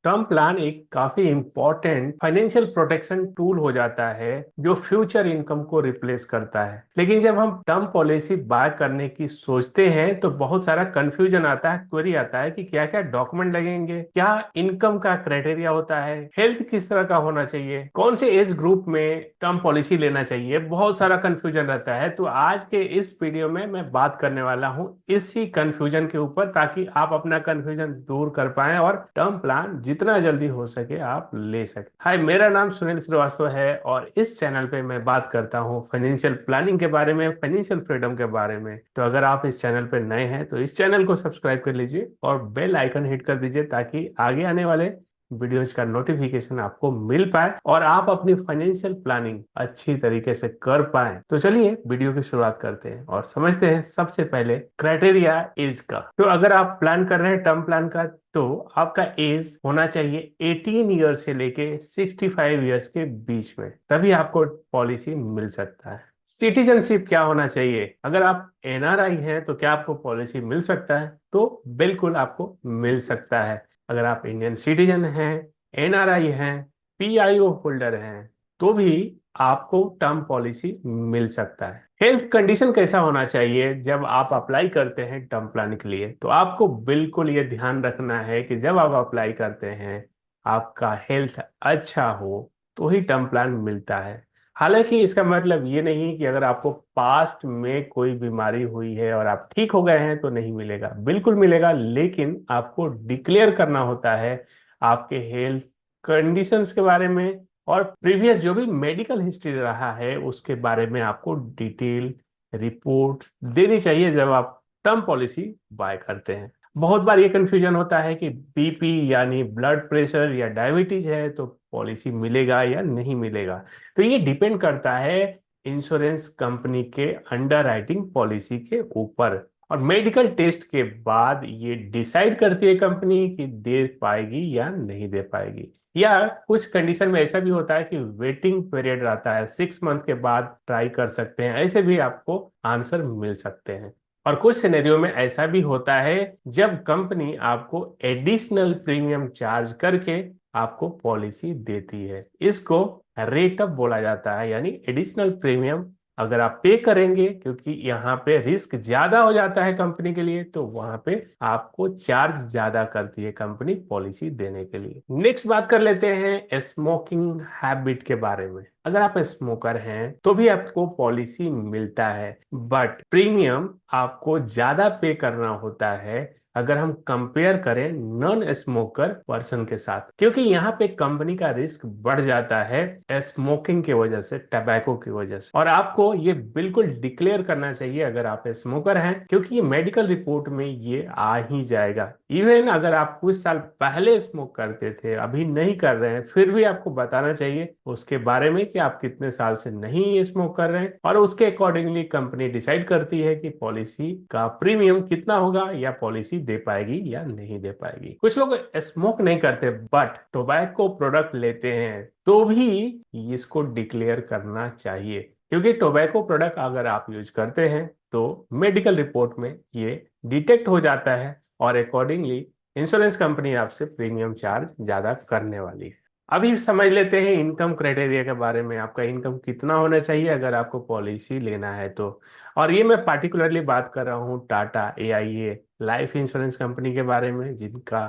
Term plan एक काफी important financial protection tool हो जाता है जो फ्यूचर इनकम को रिप्लेस करता है। लेकिन जब हम टर्म पॉलिसी बाय करने की सोचते हैं तो बहुत सारा कंफ्यूजन आता है, क्वेरी आता है कि क्या क्या डॉक्यूमेंट लगेंगे, क्या इनकम का क्राइटेरिया होता है, हेल्थ किस तरह का होना चाहिए, कौन से एज ग्रुप में टर्म पॉलिसी लेना चाहिए। बहुत सारा कंफ्यूजन रहता है। तो आज के इस वीडियो में मैं बात करने वाला हूँ इसी कंफ्यूजन के ऊपर, ताकि आप अपना कंफ्यूजन दूर कर पाएं और टर्म प्लान जितना जल्दी हो सके आप ले सके। हाय, मेरा नाम सुनील श्रीवास्तव है और इस चैनल पे मैं बात करता हूँ फाइनेंशियल प्लानिंग के बारे में, फाइनेंशियल फ्रीडम के बारे में। तो अगर आप इस चैनल पे नए हैं तो इस चैनल को सब्सक्राइब कर लीजिए और बेल आइकन हिट कर दीजिए, ताकि आगे आने वाले वीडियोज का नोटिफिकेशन आपको मिल पाए और आप अपनी फाइनेंशियल प्लानिंग अच्छी तरीके से कर पाए। तो चलिए वीडियो की शुरुआत करते हैं और समझते हैं सबसे पहले क्राइटेरिया एज का। तो अगर आप प्लान कर रहे हैं टर्म प्लान का, तो आपका एज होना चाहिए 18 ईयर से लेके 65 ईयर्स के बीच में, तभी आपको पॉलिसी मिल सकता है। सिटीजनशिप क्या होना चाहिए, अगर आप एनआरआई हैं तो क्या आपको पॉलिसी मिल सकता है? तो बिल्कुल आपको मिल सकता है। अगर आप इंडियन सिटीजन हैं, एनआरआई हैं, पीआईओ होल्डर हैं, तो भी आपको टर्म पॉलिसी मिल सकता है। हेल्थ कंडीशन कैसा होना चाहिए जब आप अप्लाई करते हैं टर्म प्लान के लिए? तो आपको बिल्कुल ये ध्यान रखना है कि जब आप अप्लाई करते हैं आपका हेल्थ अच्छा हो तो ही टर्म प्लान मिलता है। हालांकि इसका मतलब ये नहीं कि अगर आपको पास्ट में कोई बीमारी हुई है और आप ठीक हो गए हैं तो नहीं मिलेगा, बिल्कुल मिलेगा। लेकिन आपको डिक्लेयर करना होता है आपके हेल्थ कंडीशंस के बारे में और प्रीवियस जो भी मेडिकल हिस्ट्री रहा है उसके बारे में आपको डिटेल रिपोर्ट देनी चाहिए जब आप टर्म पॉलिसी बाय करते हैं। बहुत बार ये कंफ्यूजन होता है कि बीपी यानी ब्लड प्रेशर या डायबिटीज है तो पॉलिसी मिलेगा या नहीं मिलेगा। तो ये डिपेंड करता है इंश्योरेंस कंपनी के अंडरराइटिंग पॉलिसी के ऊपर, और मेडिकल टेस्ट के बाद ये डिसाइड करती है कंपनी कि दे पाएगी या नहीं दे पाएगी। या कुछ कंडीशन में ऐसा भी होता है कि वेटिंग पीरियड रहता है, 6 मंथ के बाद ट्राई कर सकते हैं, ऐसे भी आपको आंसर मिल सकते हैं। और कुछ सिनेरियो में ऐसा भी होता है जब कंपनी आपको एडिशनल प्रीमियम चार्ज करके आपको पॉलिसी देती है। इसको रेट अप बोला जाता है, यानी एडिशनल प्रीमियम अगर आप पे करेंगे, क्योंकि यहाँ पे रिस्क ज्यादा हो जाता है कंपनी के लिए, तो वहां पे आपको चार्ज ज्यादा करती है कंपनी पॉलिसी देने के लिए। नेक्स्ट बात कर लेते हैं स्मोकिंग हैबिट के बारे में। अगर आप स्मोकर हैं तो भी आपको पॉलिसी मिलता है, बट प्रीमियम आपको ज्यादा पे करना होता है अगर हम कंपेयर करें नॉन स्मोकर पर्सन के साथ, क्योंकि यहाँ पे कंपनी का रिस्क बढ़ जाता है स्मोकिंग की वजह से, टबैको की वजह से। और आपको ये बिल्कुल डिक्लेयर करना चाहिए अगर आप स्मोकर हैं, क्योंकि ये मेडिकल रिपोर्ट में ये आ ही जाएगा। इवन अगर आप कुछ साल पहले स्मोक करते थे, अभी नहीं कर रहे हैं, फिर भी आपको बताना चाहिए उसके बारे में कि आप कितने साल से नहीं स्मोक कर रहे हैं, और उसके अकॉर्डिंगली कंपनी डिसाइड करती है कि पॉलिसी का प्रीमियम कितना होगा या पॉलिसी दे पाएगी या नहीं दे पाएगी। कुछ लोग स्मोक नहीं करते बट टोबैको प्रोडक्ट लेते हैं, तो भी इसको डिक्लेयर करना चाहिए, क्योंकि टोबैको प्रोडक्ट अगर आप यूज करते हैं तो मेडिकल रिपोर्ट में ये डिटेक्ट हो जाता है और अकॉर्डिंगली इंश्योरेंस कंपनी आपसे प्रीमियम चार्ज ज्यादा करने वाली है। अभी समझ लेते हैं इनकम क्राइटेरिया के बारे में। आपका इनकम कितना होना चाहिए अगर आपको पॉलिसी लेना है तो। और ये मैं पार्टिकुलरली बात कर रहा हूँ Tata AIA life insurance company के बारे में, जिनका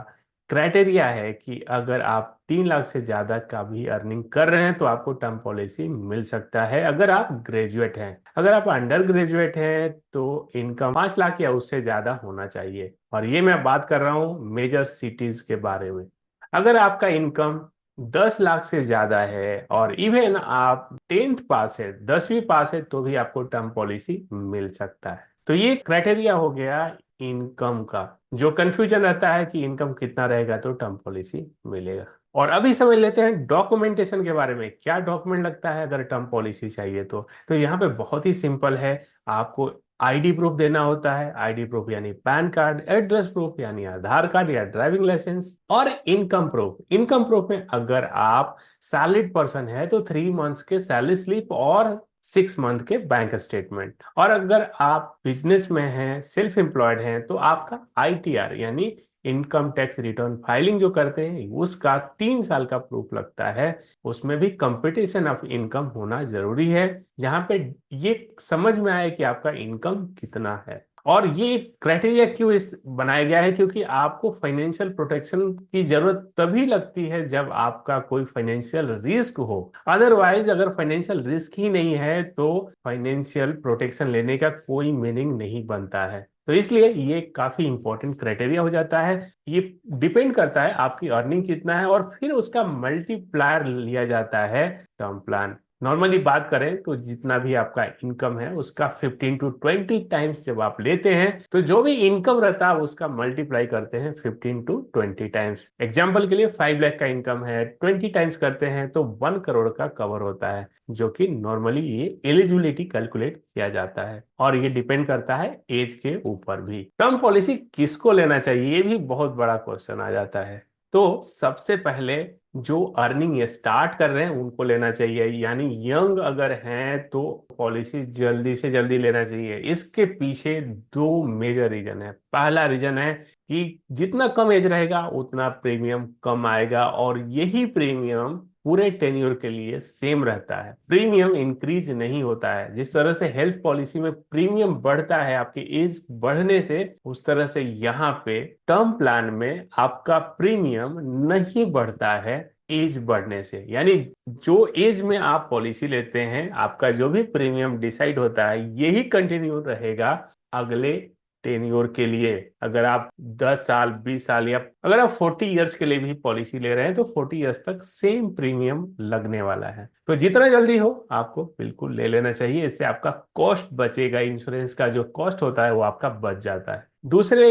क्राइटेरिया है कि अगर आप 3 लाख से ज्यादा का भी अर्निंग कर रहे हैं तो आपको टर्म पॉलिसी मिल सकता है अगर आप ग्रेजुएट हैं। अगर आप अंडर ग्रेजुएट हैं तो इनकम 5 लाख या उससे ज्यादा होना चाहिए। और ये मैं बात कर रहा हूँ मेजर सिटीज के बारे में। अगर आपका इनकम 10 लाख से ज्यादा है और इवन आप 10th पास है, 10वीं पास है, तो भी आपको टर्म पॉलिसी मिल सकता है। तो ये क्राइटेरिया हो गया इनकम का। जो कंफ्यूजन रहता है कि इनकम कितना रहेगा तो टर्म पॉलिसी मिलेगा। और अभी समझ लेते हैं डॉक्यूमेंटेशन के बारे में। क्या डॉक्यूमेंट लगता है अगर टर्म पॉलिसी चाहिए तो यहाँ पे बहुत ही सिंपल है। आपको आईडी प्रूफ देना होता है। आईडी प्रूफ यानी पैन कार्ड, एड्रेस प्रूफ यानी आधार कार्ड या ड्राइविंग लाइसेंस, और इनकम प्रूफ। इनकम प्रूफ में अगर आप सैलरीड पर्सन है तो 3 मंथ्स के सैलरी स्लिप और 6 मंथ के बैंक स्टेटमेंट। और अगर आप बिजनेस में हैं, सेल्फ एम्प्लॉयड हैं, तो आपका आईटीआर यानी इनकम टैक्स रिटर्न फाइलिंग जो करते हैं उसका 3 साल का प्रूफ लगता है। उसमें भी कंपटीशन ऑफ इनकम होना जरूरी है, जहां पे ये समझ में आए कि आपका इनकम कितना है। और ये क्राइटेरिया क्यों इस बनाया गया है, क्योंकि आपको फाइनेंशियल प्रोटेक्शन की जरूरत तभी लगती है जब आपका कोई फाइनेंशियल रिस्क हो। अदरवाइज अगर फाइनेंशियल रिस्क ही नहीं है तो फाइनेंशियल प्रोटेक्शन लेने का कोई मीनिंग नहीं बनता है। तो इसलिए ये काफी इंपॉर्टेंट क्राइटेरिया हो जाता है। ये डिपेंड करता है आपकी अर्निंग कितना है और फिर उसका मल्टीप्लायर लिया जाता है टर्म प्लान। नॉर्मली बात करें तो जितना भी आपका इनकम है उसका 15 to 20 टाइम्स जब आप लेते हैं तो जो भी इनकम रहता है उसका मल्टीप्लाई करते हैं 15 to 20 टाइम्स। एग्जाम्पल के लिए 5 लाख का इनकम है, 20 टाइम्स करते हैं तो 1 करोड़ का कवर होता है, जो कि नॉर्मली ये एलिजिबिलिटी कैलकुलेट किया जाता है। और ये डिपेंड करता है एज के ऊपर भी। टर्म पॉलिसी किसको लेना चाहिए, ये भी बहुत बड़ा क्वेश्चन आ जाता है। तो सबसे पहले जो अर्निंग स्टार्ट कर रहे हैं उनको लेना चाहिए, यानी यंग अगर हैं तो पॉलिसी जल्दी से जल्दी लेना चाहिए। इसके पीछे दो मेजर रीजन है। पहला रीजन है कि जितना कम एज रहेगा उतना प्रीमियम कम आएगा, और यही प्रीमियम पूरे टेन्योर के लिए सेम रहता है। प्रीमियम इंक्रीज नहीं होता है। जिस तरह से हेल्थ पॉलिसी में प्रीमियम बढ़ता है आपकी एज बढ़ने से, उस तरह से यहाँ पे टर्म प्लान में आपका प्रीमियम नहीं बढ़ता है एज बढ़ने से। यानी जो एज में आप पॉलिसी लेते हैं आपका जो भी प्रीमियम डिसाइड होता है यही कंटिन्यू रहेगा अगले टेन्योर के लिए। अगर आप 10 साल 20 साल या अगर आप 40 इयर्स के लिए भी पॉलिसी ले रहे हैं तो 40 इयर्स तक सेम प्रीमियम लगने वाला है। तो जितना जल्दी हो आपको बिल्कुल ले लेना चाहिए। इससे आपका कॉस्ट बचेगा, इंश्योरेंस का जो कॉस्ट होता है वो आपका बच जाता है। दूसरे,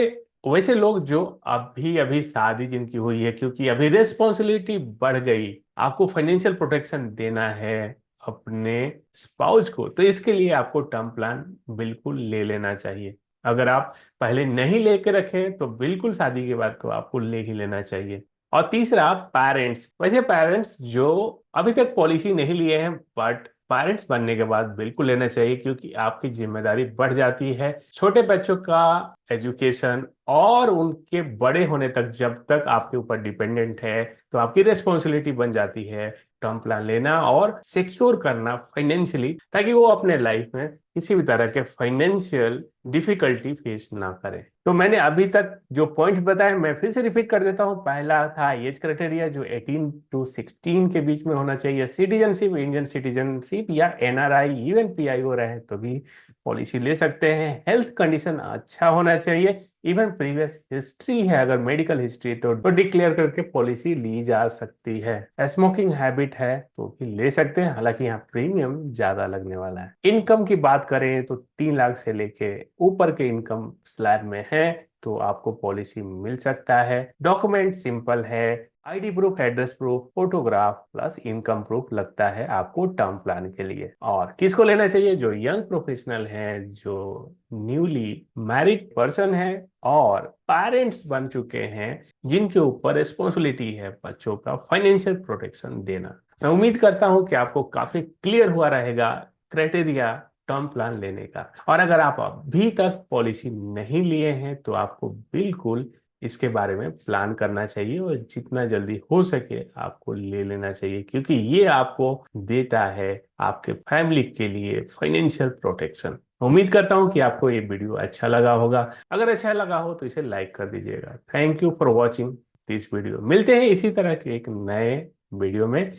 वैसे लोग जो अभी अभी शादी जिनकी हुई है, क्योंकि अभी रिस्पॉन्सिबिलिटी बढ़ गई, आपको फाइनेंशियल प्रोटेक्शन देना है अपने स्पाउस को, तो इसके लिए आपको टर्म प्लान बिल्कुल ले लेना चाहिए। अगर आप पहले नहीं लेके रखे तो बिल्कुल शादी के बाद तो आपको ले ही लेना चाहिए। और तीसरा, पेरेंट्स। वैसे पेरेंट्स जो अभी तक पॉलिसी नहीं लिए हैं बट पेरेंट्स बनने के बाद बिल्कुल लेना चाहिए, क्योंकि आपकी जिम्मेदारी बढ़ जाती है छोटे बच्चों का एजुकेशन और उनके बड़े होने तक। जब तक आपके ऊपर डिपेंडेंट है तो आपकी रिस्पॉन्सिबिलिटी बन जाती है टर्म प्लान लेना और सिक्योर करना फाइनेंशियली, ताकि वो अपने लाइफ में किसी भी तरह के फाइनेंशियल डिफिकल्टी फेस ना करें। तो मैंने अभी तक जो पॉइंट बताए मैं फिर से रिपीट कर देता हूँ। पहला था एज क्राइटेरिया जो 18 to 16 के बीच में होना चाहिए। सिटीजनशिप, इंडियन सिटीजनशिप या एनआरआई इवन पीआईओ रहे तो भी पॉलिसी ले सकते हैं। हेल्थ कंडीशन अच्छा होना चाहिए, इवन प्रीवियस हिस्ट्री है अगर मेडिकल हिस्ट्री तो डिक्लेयर करके पॉलिसी ली जा सकती है। स्मोकिंग हैबिट है तो भी ले सकते हैं, हालांकि यहाँ प्रीमियम ज्यादा लगने वाला है। इनकम की बात करें तो 3 लाख से लेके ऊपर के इनकम स्लैब में है तो आपको पॉलिसी मिल सकता है। डॉक्यूमेंट सिंपल है, ID proof, address proof, photograph plus income proof लगता है आपको टर्म प्लान के लिए। और किसको लेना चाहिए? जो यंग प्रोफेशनल हैं, जो न्यूली मैरिड पर्सन है और पेरेंट्स बन चुके हैं, जिनके ऊपर रिस्पॉन्सिबिलिटी है बच्चों का फाइनेंशियल प्रोटेक्शन देना। मैं उम्मीद करता हूं कि आपको काफी क्लियर हुआ रहेगा क्राइटेरिया टर्म प्लान लेने का। और अगर आप अभी तक पॉलिसी नहीं लिए हैं तो आपको बिल्कुल इसके बारे में प्लान करना चाहिए और जितना जल्दी हो सके आपको ले लेना चाहिए, क्योंकि ये आपको देता है आपके फैमिली के लिए फाइनेंशियल प्रोटेक्शन। उम्मीद करता हूं कि आपको ये वीडियो अच्छा लगा होगा। अगर अच्छा लगा हो तो इसे लाइक कर दीजिएगा। Thank you for watching this video. मिलते हैं इसी तरह के एक नए वीडियो में।